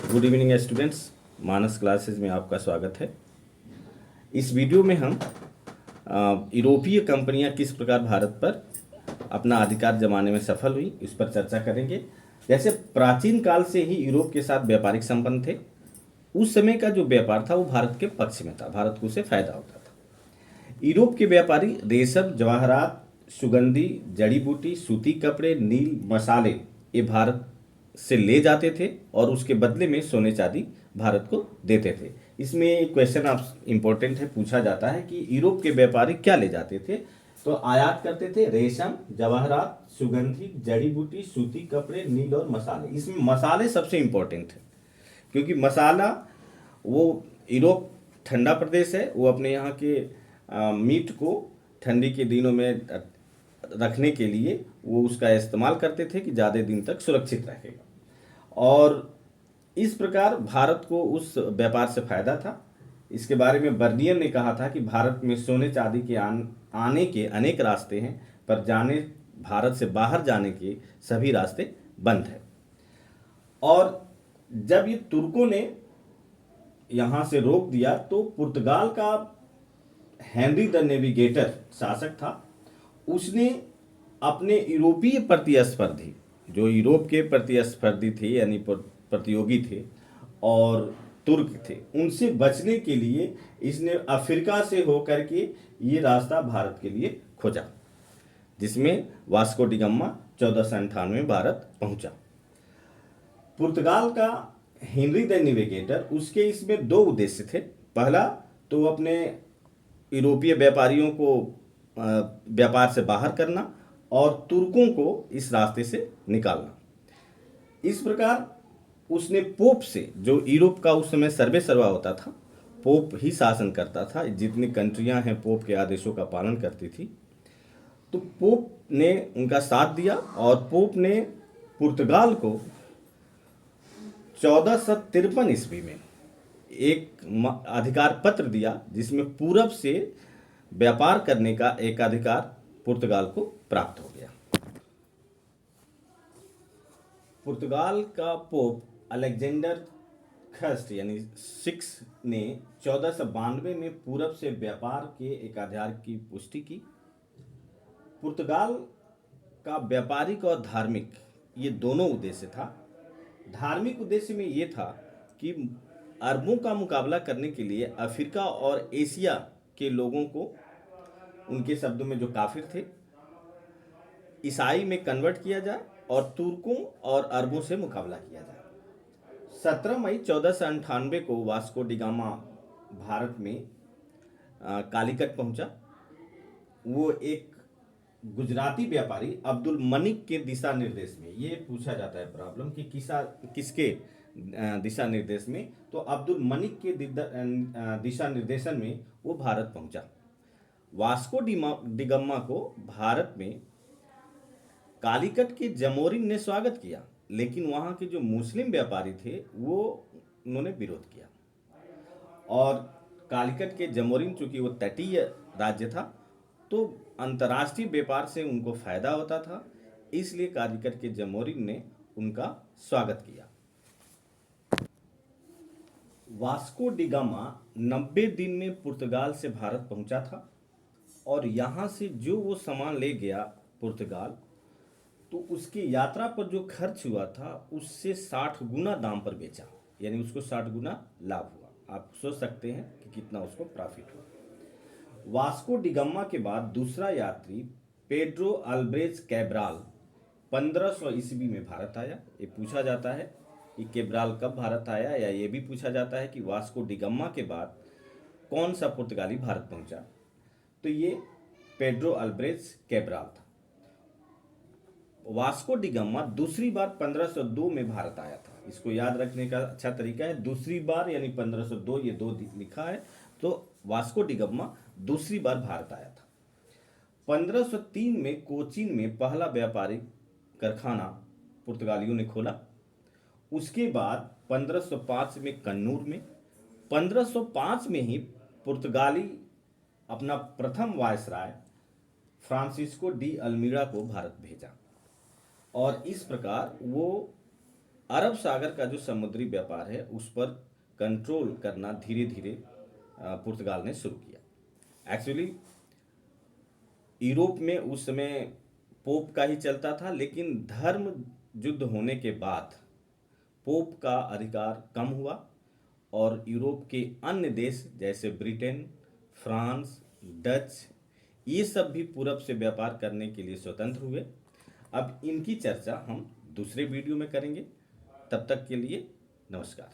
Good evening students, मानस classes में आपका स्वागत है। इस वीडियो में हम यूरोपीय कंपनियां किस प्रकार भारत पर अपना अधिकार जमाने में सफल हुई, इस पर चर्चा करेंगे। जैसे प्राचीन काल से ही यूरोप के साथ व्यापारिक संबंध थे। उस समय का जो व्यापार था वो भारत के पक्ष में था, भारत को उससे फायदा होता था। यूरोप के व्यापारी रेशम, जवाहरात, सुगंधी, जड़ी बूटी, सूती कपड़े, नील, मसाले ये भारत से ले जाते थे और उसके बदले में सोने चांदी भारत को देते थे। इसमें एक क्वेश्चन आप इम्पोर्टेंट है, पूछा जाता है कि यूरोप के व्यापारी क्या ले जाते थे। तो आयात करते थे रेशम, जवाहरात, सुगंधी, जड़ी बूटी, सूती कपड़े, नील और मसाले। इसमें मसाले सबसे इम्पोर्टेंट है क्योंकि मसाला वो यूरोप ठंडा प्रदेश है, वो अपने यहाँ के मीट को ठंडी के दिनों में रखने के लिए वो उसका इस्तेमाल करते थे कि ज़्यादा दिन तक सुरक्षित रहेगा। और इस प्रकार भारत को उस व्यापार से फायदा था। इसके बारे में बर्नियर ने कहा था कि भारत में सोने चांदी के आने के अनेक रास्ते हैं, पर भारत से बाहर जाने के सभी रास्ते बंद हैं। और जब ये तुर्कों ने यहाँ से रोक दिया तो पुर्तगाल का हेनरी द नेविगेटर शासक था, उसने अपने यूरोपीय प्रतिस्पर्धी, जो यूरोप के प्रतिस्पर्धी थे यानी प्रतियोगी थे और तुर्क थे, उनसे बचने के लिए इसने अफ्रीका से होकर के ये रास्ता भारत के लिए खोजा, जिसमें वास्को डी गामा 1498 में भारत पहुंचा। पुर्तगाल का हेनरी द नेविगेटर, उसके इसमें दो उद्देश्य थे। पहला तो अपने यूरोपीय व्यापारियों को व्यापार से बाहर करना और तुर्कों को इस रास्ते से निकालना। इस प्रकार उसने पोप से, जो यूरोप का उस समय सर्वे सर्वा होता था, पोप ही शासन करता था, जितनी कंट्रियां हैं पोप के आदेशों का पालन करती थी, तो पोप ने उनका साथ दिया और पोप ने पुर्तगाल को 1453 ईस्वी में एक अधिकार पत्र दिया, जिसमें पूरब से व्यापार करने का एक अधिकार पुर्तगाल को प्राप्त हो गया। पुर्तगाल का पोप अलेक्जेंडर फर्स्ट यानी 6 ने 1492 में पूरब से व्यापार के एक अधिकार की पुष्टि की। पुर्तगाल का व्यापारिक और धार्मिक ये दोनों उद्देश्य था। धार्मिक उद्देश्य में ये था कि अरबों का मुकाबला करने के लिए अफ्रीका और एशिया के लोगों को, उनके शब्दों में जो काफिर थे, ईसाई में कन्वर्ट किया जाए और तुर्कों और अरबों से मुकाबला किया जाए। 17 मई 1498 को वास्को डी गामा भारत में कालीकट पहुंचा। वो एक गुजराती व्यापारी अब्दुल मनिक के दिशा निर्देश में, ये पूछा जाता है प्रॉब्लम कि किसके दिशा निर्देश में, तो अब्दुल मनिक के दिशा निर्देशन में वो भारत पहुंचा। वास्को डी गामा को भारत में कालीकट के जमोरिन ने स्वागत किया, लेकिन वहाँ के जो मुस्लिम व्यापारी थे वो उन्होंने विरोध किया। और कालीकट के जमोरिन, चूंकि वो तटीय राज्य था, तो अंतर्राष्ट्रीय व्यापार से उनको फायदा होता था, इसलिए कालीकट के जमोरिन ने उनका स्वागत किया। वास्को डी गामा 90 दिन में पुर्तगाल से भारत पहुंचा था और यहाँ से जो वो सामान ले गया पुर्तगाल, तो उसकी यात्रा पर जो खर्च हुआ था उससे 60 गुना दाम पर बेचा, यानी उसको 60 गुना लाभ हुआ। आप सोच सकते हैं कि कितना उसको प्रॉफिट हुआ। वास्को डी गामा के बाद दूसरा यात्री पेड्रो अल्ब्रेज कैब्राल 1500 ईस्वी में भारत आया। ये पूछा जाता है कि कैब्राल कब भारत आया, या ये भी पूछा जाता है कि वास्को डी गामा के बाद कौन सा पुर्तगाली भारत पहुंचा। तो ये पेड्रो अल्ब्रेज कैब्राल था। वास्को डी गामा दूसरी बार 1502 में भारत आया था। इसको याद रखने का अच्छा तरीका है, दूसरी बार यानी 1502, ये दो लिखा है, तो वास्को डी गामा दूसरी बार भारत आया था। 1503 में कोचीन में पहला व्यापारिक कारखाना पुर्तगालियों ने खोला। उसके बाद 1505 में कन्नूर में, 1505 में ही पुर्तगाली अपना प्रथम वायसराय फ्रांसिस्को डी अल्मीड़ा को भारत भेजा और इस प्रकार वो अरब सागर का जो समुद्री व्यापार है उस पर कंट्रोल करना धीरे धीरे पुर्तगाल ने शुरू किया। एक्चुअली यूरोप में उस समय पोप का ही चलता था, लेकिन धर्म युद्ध होने के बाद पोप का अधिकार कम हुआ और यूरोप के अन्य देश जैसे ब्रिटेन, फ्रांस, डच, ये सब भी पूरब से व्यापार करने के लिए स्वतंत्र हुए। अब इनकी चर्चा हम दूसरे वीडियो में करेंगे। तब तक के लिए नमस्कार।